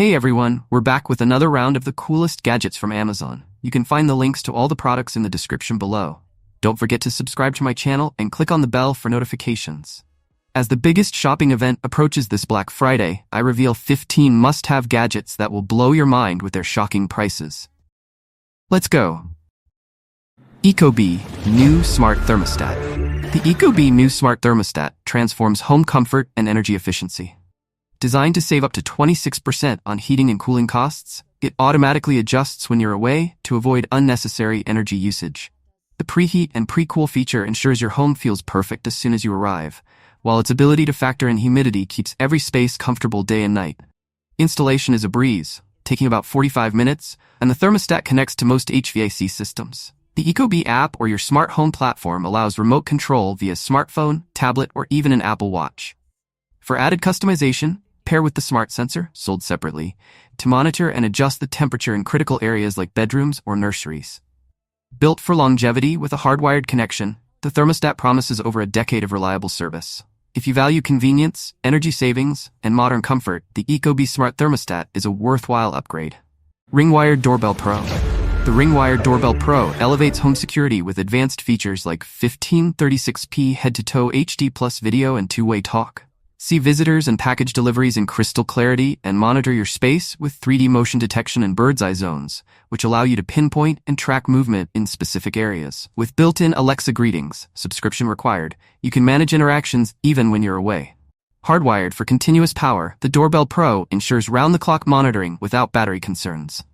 Hey everyone, we're back with another round of the coolest gadgets from Amazon. You can find the links to all the products in the description below. Don't forget to subscribe to my channel and click on the bell for notifications. As the biggest shopping event approaches this Black Friday, I reveal 15 must-have gadgets that will blow your mind with their shocking prices. Let's go. ecobee New Smart Thermostat. The ecobee New Smart Thermostat transforms home comfort and energy efficiency. Designed to save up to 26% on heating and cooling costs, it automatically adjusts when you're away to avoid unnecessary energy usage. The preheat and pre-cool feature ensures your home feels perfect as soon as you arrive, while its ability to factor in humidity keeps every space comfortable day and night. Installation is a breeze, taking about 45 minutes, and the thermostat connects to most HVAC systems. The ecobee app or your smart home platform allows remote control via smartphone, tablet, or even an Apple Watch. For added customization, pair with the smart sensor, sold separately, to monitor and adjust the temperature in critical areas like bedrooms or nurseries. Built for longevity with a hardwired connection, the thermostat promises over a decade of reliable service. If you value convenience, energy savings, and modern comfort, the ecobee Smart Thermostat is a worthwhile upgrade. Ring-wired Doorbell Pro. The ring-wired Doorbell Pro elevates home security with advanced features like 1536p head-to-toe HD plus video and two-way talk. See visitors and package deliveries in crystal clarity and monitor your space with 3D motion detection and bird's eye zones, which allow you to pinpoint and track movement in specific areas. With built-in Alexa greetings, subscription required, you can manage interactions even when you're away. Hardwired for continuous power, the Doorbell Pro ensures round-the-clock monitoring without battery concerns.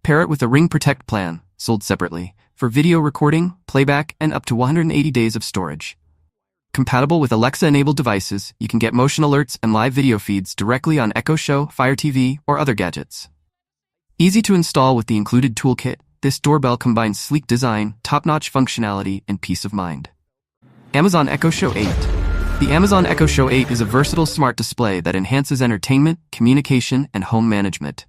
Pair it with a Ring Protect plan, sold separately, for video recording, playback, and up to 180 days of storage. Compatible with Alexa-enabled devices, you can get motion alerts and live video feeds directly on Echo Show, Fire TV, or other gadgets. Easy to install with the included toolkit, this doorbell combines sleek design, top-notch functionality, and peace of mind. Amazon Echo Show 8. The Amazon Echo Show 8 is a versatile smart display that enhances entertainment, communication, and home management.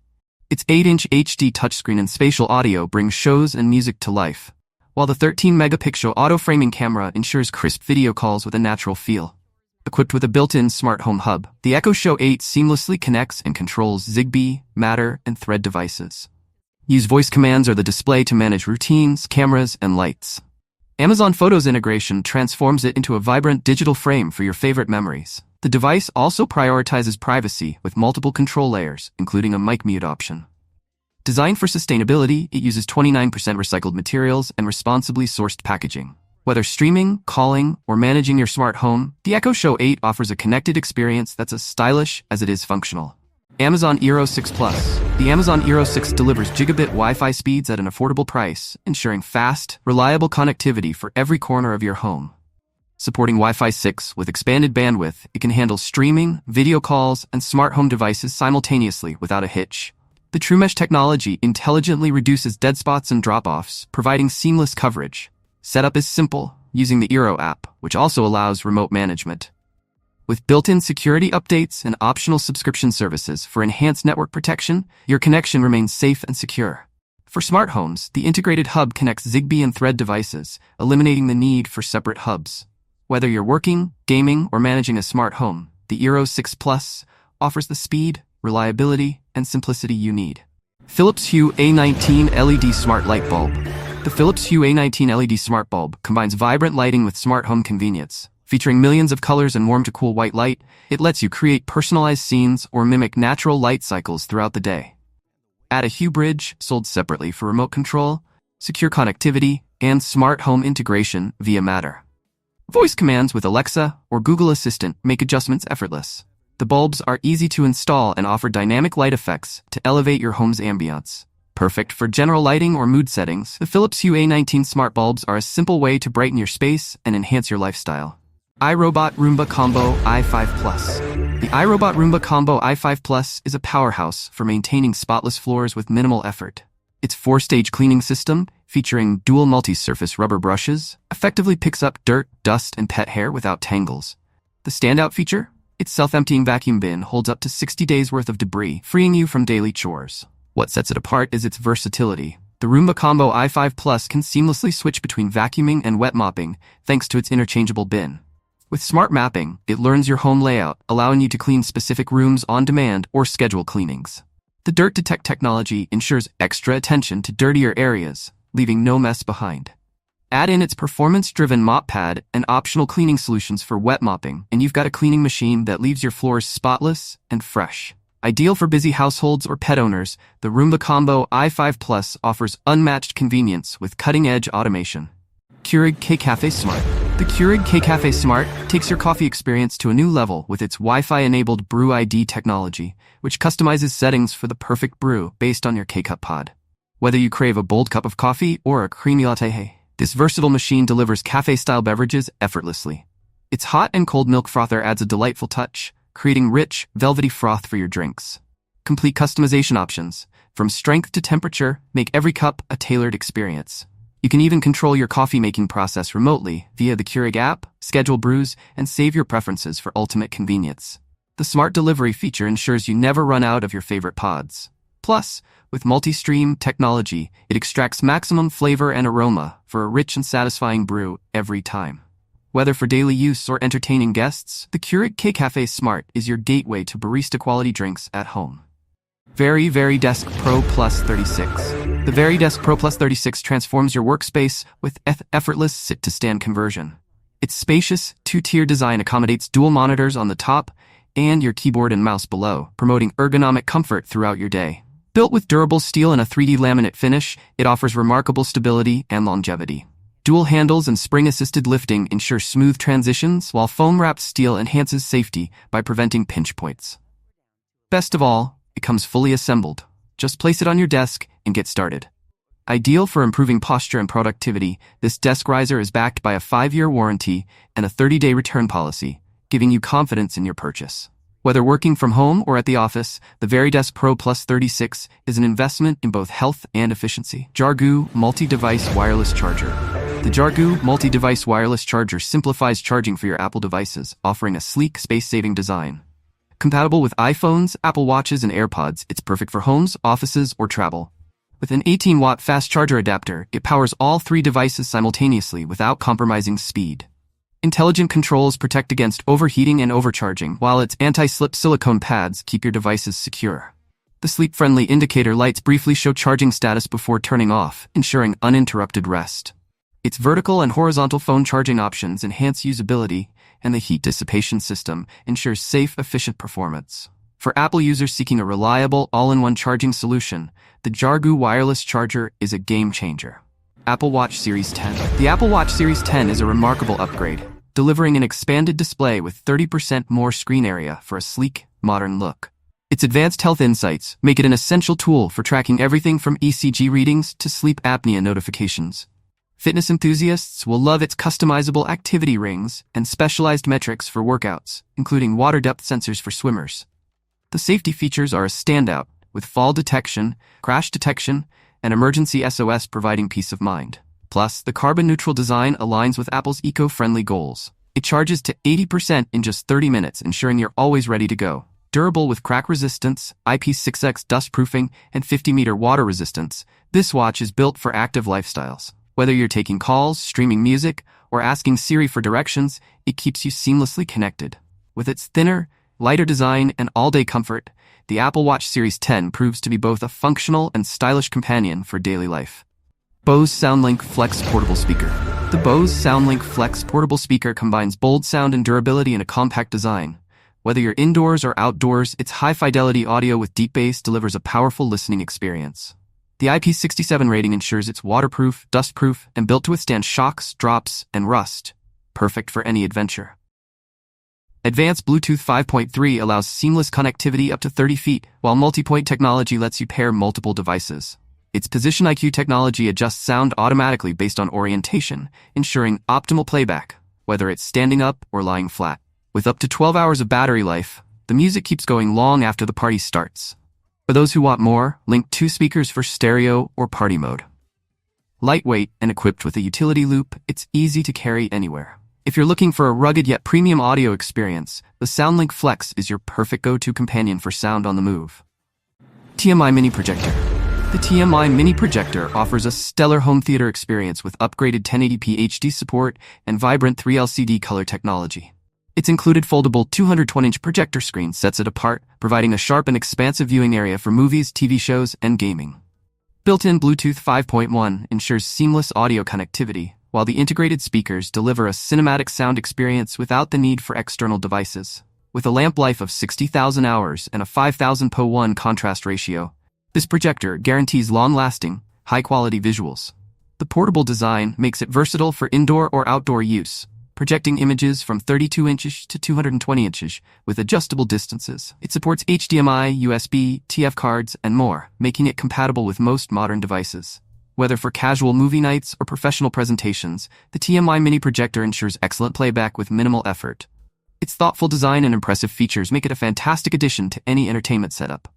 Its 8-inch HD touchscreen and spatial audio brings shows and music to life, while the 13-megapixel auto-framing camera ensures crisp video calls with a natural feel. Equipped with a built-in smart home hub, the Echo Show 8 seamlessly connects and controls Zigbee, Matter, and Thread devices. Use voice commands or the display to manage routines, cameras, and lights. Amazon Photos integration transforms it into a vibrant digital frame for your favorite memories. The device also prioritizes privacy with multiple control layers, including a mic mute option. Designed for sustainability, it uses 29% recycled materials and responsibly sourced packaging. Whether streaming, calling, or managing your smart home, the Echo Show 8 offers a connected experience that's as stylish as it is functional. Amazon Eero 6 Plus. The Amazon Eero 6 delivers gigabit Wi-Fi speeds at an affordable price, ensuring fast, reliable connectivity for every corner of your home. Supporting Wi-Fi 6 with expanded bandwidth, it can handle streaming, video calls, and smart home devices simultaneously without a hitch. The TrueMesh technology intelligently reduces dead spots and drop-offs, providing seamless coverage. Setup is simple, using the Eero app, which also allows remote management. With built-in security updates and optional subscription services for enhanced network protection, your connection remains safe and secure. For smart homes, the integrated hub connects Zigbee and Thread devices, eliminating the need for separate hubs. Whether you're working, gaming, or managing a smart home, the Eero 6 Plus offers the speed, reliability, and simplicity you need. Philips Hue A19 LED Smart Light Bulb. The Philips Hue A19 LED Smart Bulb combines vibrant lighting with smart home convenience. Featuring millions of colors and warm-to-cool white light, it lets you create personalized scenes or mimic natural light cycles throughout the day. Add a Hue bridge, sold separately for remote control, secure connectivity, and smart home integration via Matter. Voice commands with Alexa or Google Assistant make adjustments effortless. The bulbs are easy to install and offer dynamic light effects to elevate your home's ambiance. Perfect for general lighting or mood settings, the Philips Hue A19 smart bulbs are a simple way to brighten your space and enhance your lifestyle. iRobot Roomba Combo i5 Plus. The iRobot Roomba Combo i5 Plus is a powerhouse for maintaining spotless floors with minimal effort. Its 4-stage cleaning system, featuring dual multi-surface rubber brushes, effectively picks up dirt, dust, and pet hair without tangles. The standout feature? Its self-emptying vacuum bin holds up to 60 days worth of debris, freeing you from daily chores. What sets it apart is its versatility. The Roomba Combo i5 Plus can seamlessly switch between vacuuming and wet mopping thanks to its interchangeable bin. With smart mapping, it learns your home layout, allowing you to clean specific rooms on demand or schedule cleanings. The Dirt Detect technology ensures extra attention to dirtier areas, leaving no mess behind. Add in its performance-driven mop pad and optional cleaning solutions for wet mopping, and you've got a cleaning machine that leaves your floors spotless and fresh. Ideal for busy households or pet owners, the Roomba Combo i5 Plus offers unmatched convenience with cutting-edge automation. Keurig K-Cafe Smart. The Keurig K-Cafe Smart takes your coffee experience to a new level with its Wi-Fi-enabled Brew ID technology, which customizes settings for the perfect brew based on your K-Cup pod. Whether you crave a bold cup of coffee or a creamy latte, this versatile machine delivers cafe-style beverages effortlessly. Its hot and cold milk frother adds a delightful touch, creating rich, velvety froth for your drinks. Complete customization options, from strength to temperature, make every cup a tailored experience. You can even control your coffee-making process remotely via the Keurig app, schedule brews, and save your preferences for ultimate convenience. The smart delivery feature ensures you never run out of your favorite pods. Plus, with multi-stream technology, it extracts maximum flavor and aroma for a rich and satisfying brew every time. Whether for daily use or entertaining guests, the Keurig K-Cafe Smart is your gateway to barista-quality drinks at home. VariDesk Pro Plus 36. The VariDesk Pro Plus 36 transforms your workspace with effortless sit-to-stand conversion. Its spacious, two-tier design accommodates dual monitors on the top and your keyboard and mouse below, promoting ergonomic comfort throughout your day. Built with durable steel and a 3D laminate finish, it offers remarkable stability and longevity. Dual handles and spring-assisted lifting ensure smooth transitions, while foam-wrapped steel enhances safety by preventing pinch points. Best of all, it comes fully assembled. Just place it on your desk and get started. Ideal for improving posture and productivity, this desk riser is backed by a 5-year warranty and a 30-day return policy, giving you confidence in your purchase. Whether working from home or at the office, the VariDesk Pro Plus 36 is an investment in both health and efficiency. JARGOU Multi-Device Wireless Charger. The JARGOU Multi-Device Wireless Charger simplifies charging for your Apple devices, offering a sleek, space-saving design. Compatible with iPhones, Apple Watches, and AirPods, it's perfect for homes, offices, or travel. With an 18-watt fast charger adapter, it powers all 3 devices simultaneously without compromising speed. Intelligent controls protect against overheating and overcharging, while its anti-slip silicone pads keep your devices secure. The sleep-friendly indicator lights briefly show charging status before turning off, ensuring uninterrupted rest. Its vertical and horizontal phone charging options enhance usability, and the heat dissipation system ensures safe, efficient performance. For Apple users seeking a reliable, all-in-one charging solution, the JARGOU wireless charger is a game-changer. Apple Watch Series 10. The Apple Watch Series 10 is a remarkable upgrade, delivering an expanded display with 30% more screen area for a sleek, modern look. Its advanced health insights make it an essential tool for tracking everything from ECG readings to sleep apnea notifications. Fitness enthusiasts will love its customizable activity rings and specialized metrics for workouts, including water depth sensors for swimmers. The safety features are a standout, with fall detection, crash detection, and emergency SOS providing peace of mind. Plus, the carbon-neutral design aligns with Apple's eco-friendly goals. It charges to 80% in just 30 minutes, ensuring you're always ready to go. Durable with crack resistance, IP6X dust-proofing, and 50-meter water resistance, this watch is built for active lifestyles. Whether you're taking calls, streaming music, or asking Siri for directions, it keeps you seamlessly connected. With its thinner, lighter design and all-day comfort, the Apple Watch Series 10 proves to be both a functional and stylish companion for daily life. Bose SoundLink Flex Portable Speaker. The Bose SoundLink Flex Portable Speaker combines bold sound and durability in a compact design. Whether you're indoors or outdoors, its high-fidelity audio with deep bass delivers a powerful listening experience. The IP67 rating ensures it's waterproof, dustproof, and built to withstand shocks, drops, and rust. Perfect for any adventure. Advanced Bluetooth 5.3 allows seamless connectivity up to 30 feet, while multi-point technology lets you pair multiple devices. Its Position IQ technology adjusts sound automatically based on orientation, ensuring optimal playback, whether it's standing up or lying flat. With up to 12 hours of battery life, the music keeps going long after the party starts. For those who want more, link 2 speakers for stereo or party mode. Lightweight and equipped with a utility loop, it's easy to carry anywhere. If you're looking for a rugged yet premium audio experience, the SoundLink Flex is your perfect go-to companion for sound on the move. TMY Mini Projector. The TMY Mini Projector offers a stellar home theater experience with upgraded 1080p HD support and vibrant 3LCD color technology. Its included foldable 220-inch projector screen sets it apart, providing a sharp and expansive viewing area for movies, TV shows, and gaming. Built-in Bluetooth 5.1 ensures seamless audio connectivity, while the integrated speakers deliver a cinematic sound experience without the need for external devices. With a lamp life of 60,000 hours and a 5,000 po/1 contrast ratio, this projector guarantees long-lasting, high-quality visuals. The portable design makes it versatile for indoor or outdoor use, projecting images from 32 inches to 220 inches with adjustable distances. It supports HDMI, USB, TF cards, and more, making it compatible with most modern devices. Whether for casual movie nights or professional presentations, the TMY Mini Projector ensures excellent playback with minimal effort. Its thoughtful design and impressive features make it a fantastic addition to any entertainment setup.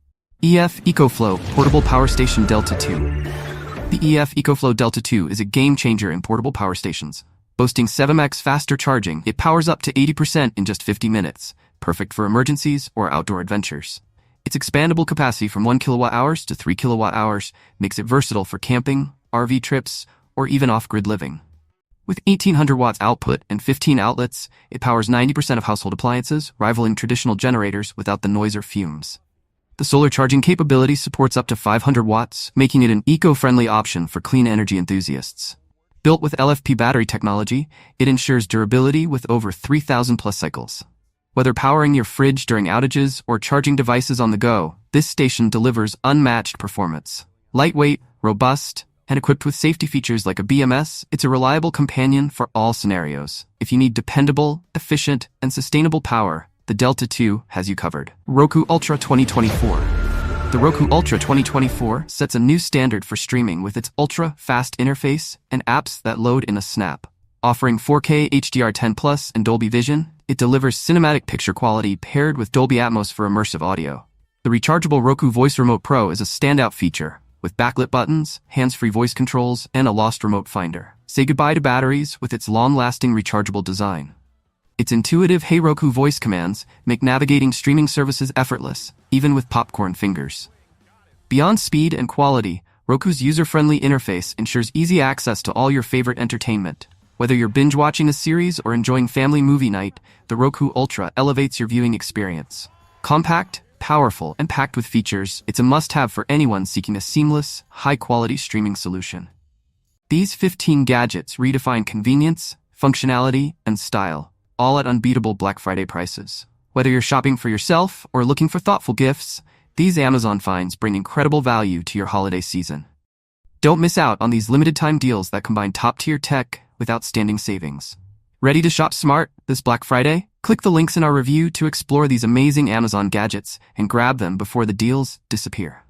ECOFLOW Portable Power Station Delta 2. The ECOFLOW Delta 2 is a game-changer in portable power stations. Boasting 7x faster charging, it powers up to 80% in just 50 minutes, perfect for emergencies or outdoor adventures. Its expandable capacity from 1 kWh to 3 kWh makes it versatile for camping, RV trips, or even off-grid living. With 1,800 watts output and 15 outlets, it powers 90% of household appliances, rivaling traditional generators without the noise or fumes. The solar charging capability supports up to 500 watts, making it an eco-friendly option for clean energy enthusiasts. Built with LFP battery technology, it ensures durability with over 3,000 plus cycles. Whether powering your fridge during outages or charging devices on the go, this station delivers unmatched performance. Lightweight, robust, and equipped with safety features like a BMS, it's a reliable companion for all scenarios. If you need dependable, efficient, and sustainable power, the Delta 2 has you covered. Roku Ultra 2024. The Roku Ultra 2024 sets a new standard for streaming with its ultra-fast interface and apps that load in a snap. Offering 4K HDR10+ and Dolby Vision, it delivers cinematic picture quality paired with Dolby Atmos for immersive audio. The rechargeable Roku Voice Remote Pro is a standout feature, with backlit buttons, hands-free voice controls, and a lost remote finder. Say goodbye to batteries with its long-lasting rechargeable design. Its intuitive Hey Roku voice commands make navigating streaming services effortless, even with popcorn fingers. Beyond speed and quality, Roku's user-friendly interface ensures easy access to all your favorite entertainment. Whether you're binge-watching a series or enjoying family movie night, the Roku Ultra elevates your viewing experience. Compact, powerful, and packed with features, it's a must-have for anyone seeking a seamless, high-quality streaming solution. These 15 gadgets redefine convenience, functionality, and style, all at unbeatable Black Friday prices. Whether you're shopping for yourself or looking for thoughtful gifts, these Amazon finds bring incredible value to your holiday season. Don't miss out on these limited-time deals that combine top-tier tech with outstanding savings. Ready to shop smart this Black Friday? Click the links in our review to explore these amazing Amazon gadgets and grab them before the deals disappear.